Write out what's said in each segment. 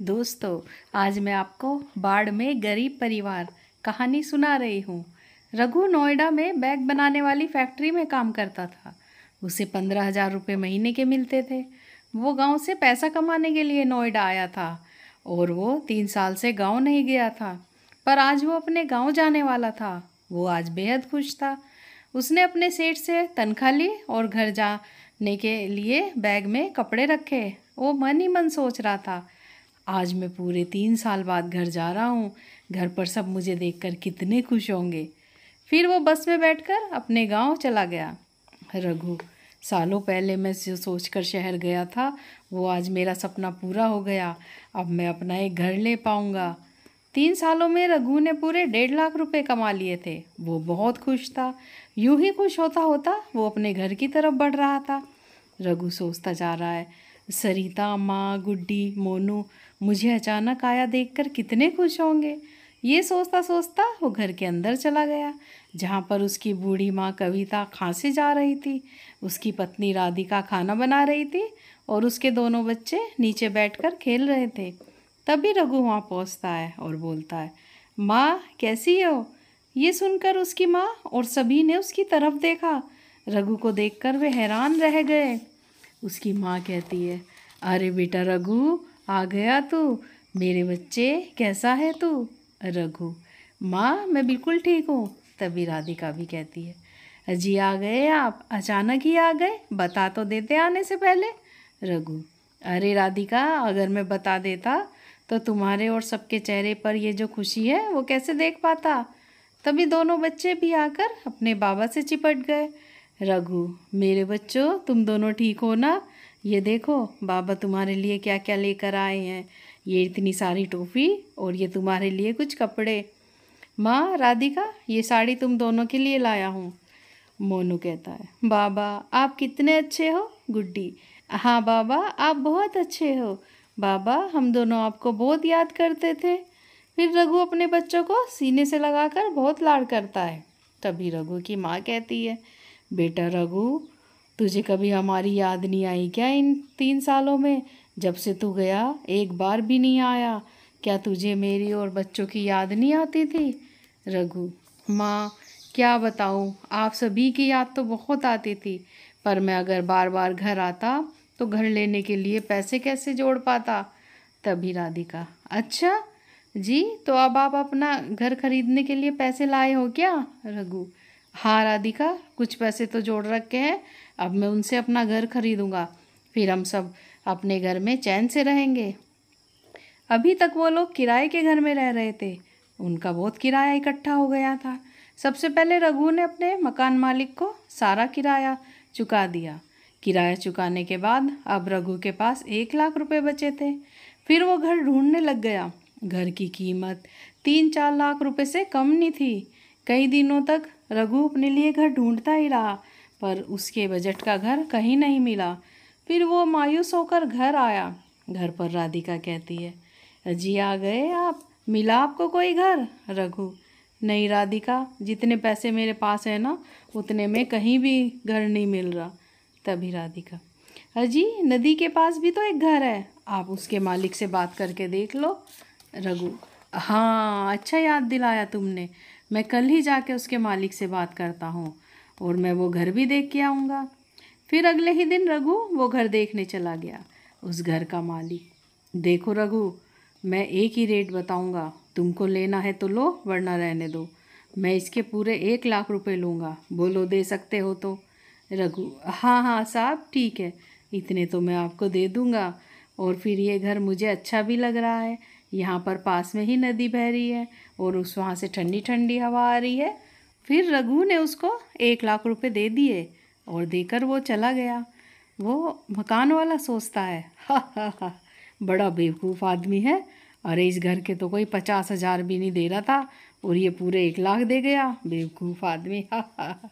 दोस्तों, आज मैं आपको बाढ़ में गरीब परिवार कहानी सुना रही हूँ। रघु नोएडा में बैग बनाने वाली फैक्ट्री में काम करता था। उसे 15,000 रुपये महीने के मिलते थे। वो गांव से पैसा कमाने के लिए नोएडा आया था और वो 3 साल से गांव नहीं गया था। पर आज वो अपने गांव जाने वाला था। वो आज बेहद खुश था। उसने अपने सेठ से तनख्वाह ली और घर जाने के लिए बैग में कपड़े रखे। वो मन ही मन सोच रहा था, आज मैं पूरे 3 साल बाद घर जा रहा हूँ। घर पर सब मुझे देखकर कितने खुश होंगे। फिर वो बस में बैठकर अपने गांव चला गया। रघु, सालों पहले मैं जो सोचकर शहर गया था, वो आज मेरा सपना पूरा हो गया। अब मैं अपना एक घर ले पाऊँगा। 3 सालों में रघु ने पूरे 1.5 लाख रुपए कमा लिए थे। वो बहुत खुश था। यूं ही खुश होता होता वो अपने घर की तरफ बढ़ रहा था। रघु सोचता जा रहा है, सरिता, माँ, गुड्डी, मोनू मुझे अचानक आया देखकर कितने खुश होंगे। ये सोचता सोचता वो घर के अंदर चला गया, जहाँ पर उसकी बूढ़ी माँ कविता खांसी जा रही थी। उसकी पत्नी राधिका खाना बना रही थी और उसके दोनों बच्चे नीचे बैठकर खेल रहे थे। तभी रघु वहाँ पहुँचता है और बोलता है, माँ कैसी हो? ये सुनकर उसकी माँ और सभी ने उसकी तरफ देखा। रघु को देखकर वे हैरान रह गए। उसकी माँ कहती है, अरे बेटा रघु, आ गया तू। मेरे बच्चे, कैसा है तू? रघु, माँ मैं बिल्कुल ठीक हूँ। तभी राधिका भी कहती है, अजी आ गए आप, अचानक ही आ गए, बता तो देते आने से पहले। रघु, अरे राधिका, अगर मैं बता देता तो तुम्हारे और सबके चेहरे पर ये जो खुशी है वो कैसे देख पाता। तभी दोनों बच्चे भी आकर अपने बाबा से चिपट गए। रघु, मेरे बच्चों तुम दोनों ठीक हो ना? ये देखो बाबा तुम्हारे लिए क्या क्या लेकर आए हैं। ये इतनी सारी टॉफ़ी और ये तुम्हारे लिए कुछ कपड़े। माँ, राधिका, ये साड़ी तुम दोनों के लिए लाया हूँ। मोनू कहता है, बाबा आप कितने अच्छे हो। गुड्डी, हाँ बाबा आप बहुत अच्छे हो। बाबा हम दोनों आपको बहुत याद करते थे। फिर रघु अपने बच्चों को सीने से लगाकर बहुत लाड करता है। तभी रघु की माँ कहती है, बेटा रघु, तुझे कभी हमारी याद नहीं आई क्या? इन 3 सालों में जब से तू गया एक बार भी नहीं आया। क्या तुझे मेरी और बच्चों की याद नहीं आती थी? रघु, माँ क्या बताऊँ, आप सभी की याद तो बहुत आती थी, पर मैं अगर बार बार घर आता तो घर लेने के लिए पैसे कैसे जोड़ पाता। तभी राधिका, अच्छा जी, तो अब आप अपना घर खरीदने के लिए पैसे लाए हो क्या? रघु, हाँ राधिका, कुछ पैसे तो जोड़ रखे हैं। अब मैं उनसे अपना घर खरीदूंगा, फिर हम सब अपने घर में चैन से रहेंगे। अभी तक वो लोग किराए के घर में रह रहे थे। उनका बहुत किराया इकट्ठा हो गया था। सबसे पहले रघु ने अपने मकान मालिक को सारा किराया चुका दिया। किराया चुकाने के बाद अब रघु के पास 1 लाख रुपए बचे थे। फिर वो घर ढूंढने लग गया। घर की कीमत 3-4 लाख रुपए से कम नहीं थी। कई दिनों तक रघु अपने लिए घर ढूंढता ही रहा, पर उसके बजट का घर कहीं नहीं मिला। फिर वो मायूस होकर घर आया। घर पर राधिका कहती है, जी आ गए आप, मिला आपको कोई घर? रघु, नहीं राधिका, जितने पैसे मेरे पास है ना, उतने में कहीं भी घर नहीं मिल रहा। तभी राधिका, अजी नदी के पास भी तो एक घर है, आप उसके मालिक से बात करके देख लो। रघु, हाँ अच्छा याद दिलाया तुमने, मैं कल ही जाके उसके मालिक से बात करता हूँ और मैं वो घर भी देख के आऊँगा। फिर अगले ही दिन रघु वो घर देखने चला गया। उस घर का मालिक, देखो रघु, मैं एक ही रेट बताऊँगा, तुमको लेना है तो लो वरना रहने दो। मैं इसके पूरे 1 लाख रुपए लूँगा, बोलो दे सकते हो तो। रघु, हाँ हाँ साहब ठीक है, इतने तो मैं आपको दे दूँगा। और फिर ये घर मुझे अच्छा भी लग रहा है। यहाँ पर पास में ही नदी बह रही है और उस वहाँ से ठंडी ठंडी हवा आ रही है। फिर रघु ने उसको 1 लाख रुपए दे दिए और देकर वो चला गया। वो मकान वाला सोचता है, हा हा हा, बड़ा बेवकूफ़ आदमी है। अरे इस घर के तो कोई 50,000 भी नहीं दे रहा था और ये पूरे 1 लाख दे गया, बेवकूफ़ आदमी, हा हा हा।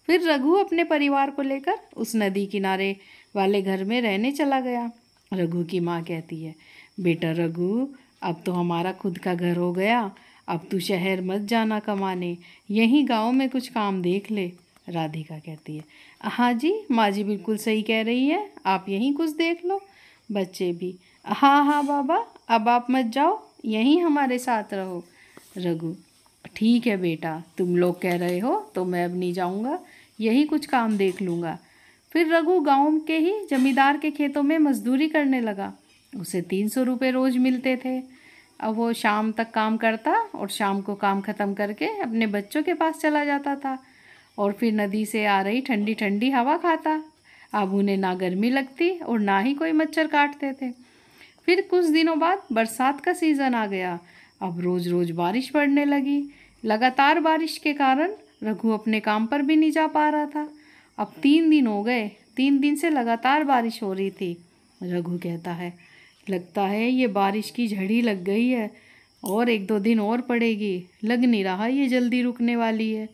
फिर रघु अपने परिवार को लेकर उस नदी किनारे वाले घर में रहने चला गया। रघु की माँ कहती है, बेटा रघु, अब तो हमारा खुद का घर हो गया, अब तू शहर मत जाना कमाने, यहीं गांव में कुछ काम देख ले। राधिका कहती है, हाँ जी माँ जी बिल्कुल सही कह रही है, आप यहीं कुछ देख लो। बच्चे भी, हाँ हाँ बाबा, अब आप मत जाओ, यहीं हमारे साथ रहो। रघु, ठीक है बेटा, तुम लोग कह रहे हो तो मैं अब नहीं जाऊँगा, यही कुछ काम देख लूँगा। फिर रघु गांव के ही जमींदार के खेतों में मजदूरी करने लगा। उसे 300 रुपये रोज मिलते थे। अब वो शाम तक काम करता और शाम को काम ख़त्म करके अपने बच्चों के पास चला जाता था और फिर नदी से आ रही ठंडी ठंडी हवा खाता। अब उन्हें ना गर्मी लगती और ना ही कोई मच्छर काटते थे। फिर कुछ दिनों बाद बरसात का सीज़न आ गया। अब रोज़ रोज़ बारिश पड़ने लगी। लगातार बारिश के कारण रघु अपने काम पर भी नहीं जा पा रहा था। अब 3 दिन हो गए, 3 दिन से लगातार बारिश हो रही थी। रघु कहता है, लगता है ये बारिश की झड़ी लग गई है और 1-2 दिन और पड़ेगी, लग नहीं रहा ये जल्दी रुकने वाली है।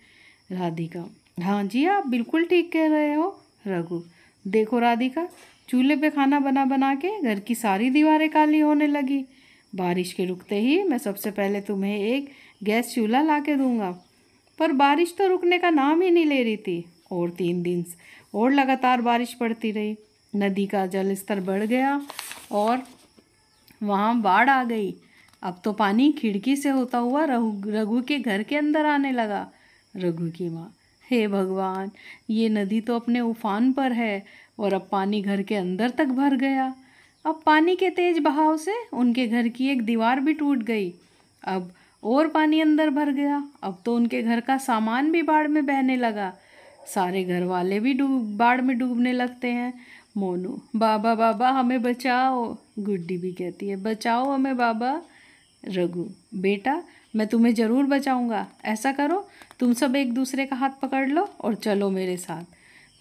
राधिका, हाँ जी आप बिल्कुल ठीक कह रहे हो। रघु, देखो राधिका, चूल्हे पे खाना बना बना के घर की सारी दीवारें काली होने लगी। बारिश के रुकते ही मैं सबसे पहले तुम्हें एक गैस चूल्हा ला के दूंगा। पर बारिश तो रुकने का नाम ही नहीं ले रही थी और 3 दिन और लगातार बारिश पड़ती रही। नदी का जल स्तर बढ़ गया और वहाँ बाढ़ आ गई। अब तो पानी खिड़की से होता हुआ रघु के घर के अंदर आने लगा। रघु की माँ, हे भगवान, ये नदी तो अपने उफान पर है और अब पानी घर के अंदर तक भर गया। अब पानी के तेज बहाव से उनके घर की एक दीवार भी टूट गई। अब और पानी अंदर भर गया। अब तो उनके घर का सामान भी बाढ़ में बहने लगा। सारे घर वाले भी बाढ़ में डूबने लगते हैं। मोनू, बाबा बाबा हमें बचाओ। गुड्डी भी कहती है, बचाओ हमें बाबा। रघु, बेटा मैं तुम्हें ज़रूर बचाऊंगा, ऐसा करो तुम सब एक दूसरे का हाथ पकड़ लो और चलो मेरे साथ।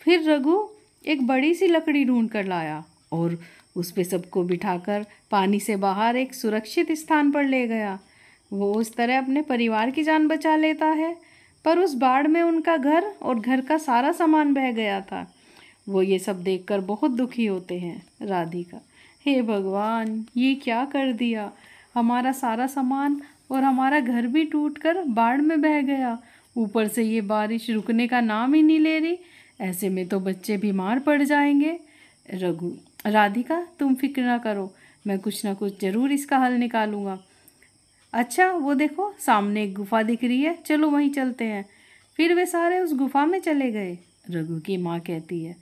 फिर रघु एक बड़ी सी लकड़ी ढूंढ कर लाया और उस पे सबको बिठाकर पानी से बाहर एक सुरक्षित स्थान पर ले गया। वो उस तरह अपने परिवार की जान बचा लेता है, पर उस बाढ़ में उनका घर और घर का सारा सामान बह गया था। वो ये सब देखकर बहुत दुखी होते हैं। राधिका, हे भगवान, ये क्या कर दिया, हमारा सारा सामान और हमारा घर भी टूटकर बाढ़ में बह गया। ऊपर से ये बारिश रुकने का नाम ही नहीं ले रही, ऐसे में तो बच्चे बीमार पड़ जाएंगे। रघु, राधिका तुम फिक्र ना करो, मैं कुछ ना कुछ ज़रूर इसका हल निकालूंगा। अच्छा वो देखो सामने एक गुफा दिख रही है, चलो वहीं चलते हैं। फिर वे सारे उस गुफा में चले गए। रघु की माँ कहती है,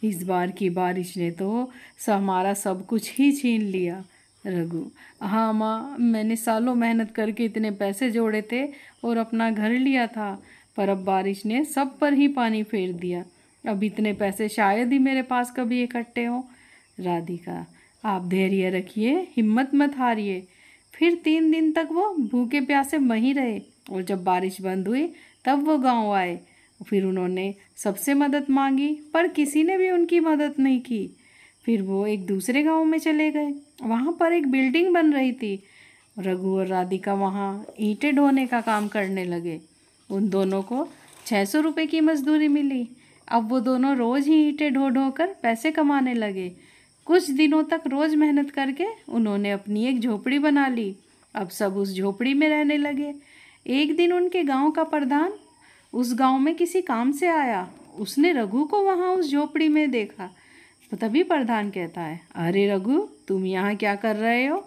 इस बार की बारिश ने तो हमारा सब कुछ ही छीन लिया। रघु, हाँ माँ, मैंने सालों मेहनत करके इतने पैसे जोड़े थे और अपना घर लिया था, पर अब बारिश ने सब पर ही पानी फेर दिया। अब इतने पैसे शायद ही मेरे पास कभी इकट्ठे हों। राधिका, आप धैर्य रखिए, हिम्मत मत हारिए। फिर 3 दिन तक वो भूखे प्यासे वहीं रहे और जब बारिश बंद हुई तब वो गांव आए। फिर उन्होंने सबसे मदद मांगी पर किसी ने भी उनकी मदद नहीं की। फिर वो एक दूसरे गांव में चले गए। वहाँ पर एक बिल्डिंग बन रही थी। रघु और राधिका वहाँ ईंटें ढोने का काम करने लगे। उन दोनों को 600 रुपये की मजदूरी मिली। अब वो दोनों रोज़ ही ईंटें ढो ढो कर पैसे कमाने लगे। कुछ दिनों तक रोज़ मेहनत करके उन्होंने अपनी एक झोपड़ी बना ली। अब सब उस झोपड़ी में रहने लगे। एक दिन उनके गांव का प्रधान उस गांव में किसी काम से आया। उसने रघु को वहां उस झोपड़ी में देखा। तो तभी प्रधान कहता है, अरे रघु, तुम यहाँ क्या कर रहे हो।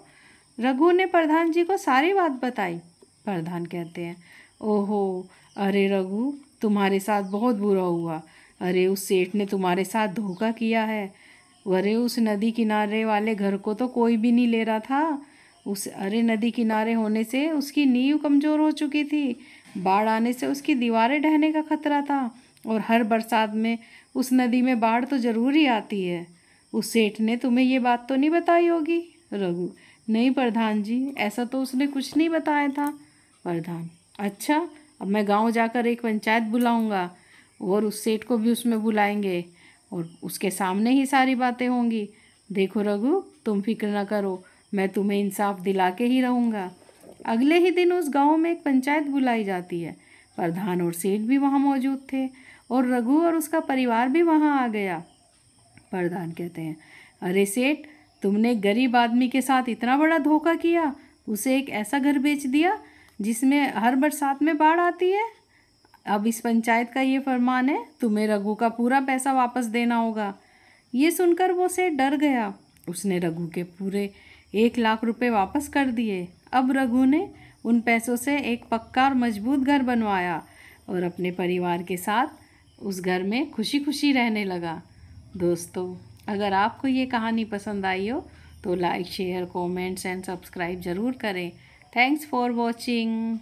रघु ने प्रधान जी को सारी बात बताई। प्रधान कहते हैं, ओहो, अरे रघु, तुम्हारे साथ बहुत बुरा हुआ। अरे उस सेठ ने तुम्हारे साथ धोखा किया है। अरे उस नदी किनारे वाले घर को तो कोई भी नहीं ले रहा था। नदी किनारे होने से उसकी नींव कमज़ोर हो चुकी थी। बाढ़ आने से उसकी दीवारें ढहने का खतरा था और हर बरसात में उस नदी में बाढ़ तो ज़रूर ही आती है। उस सेठ ने तुम्हें ये बात तो नहीं बताई होगी। रघु, नहीं प्रधान जी, ऐसा तो उसने कुछ नहीं बताया था। प्रधान, अच्छा, अब मैं गांव जाकर एक पंचायत बुलाऊंगा और उस सेठ को भी उसमें बुलाएंगे और उसके सामने ही सारी बातें होंगी। देखो रघु, तुम फिक्र ना करो, मैं तुम्हें इंसाफ दिला के ही रहूँगा। अगले ही दिन उस गांव में एक पंचायत बुलाई जाती है। प्रधान और सेठ भी वहाँ मौजूद थे और रघु और उसका परिवार भी वहाँ आ गया। प्रधान कहते हैं, अरे सेठ, तुमने गरीब आदमी के साथ इतना बड़ा धोखा किया, उसे एक ऐसा घर बेच दिया जिसमें हर बरसात में बाढ़ आती है। अब इस पंचायत का ये फरमान है, तुम्हें रघु का पूरा पैसा वापस देना होगा। ये सुनकर वो सेठ डर गया। उसने रघु के पूरे 1 लाख रुपए वापस कर दिए। अब रघु ने उन पैसों से एक पक्का और मजबूत घर बनवाया और अपने परिवार के साथ उस घर में खुशी खुशी रहने लगा। दोस्तों, अगर आपको ये कहानी पसंद आई हो तो like, share, comments and subscribe ज़रूर करें। Thanks for watching.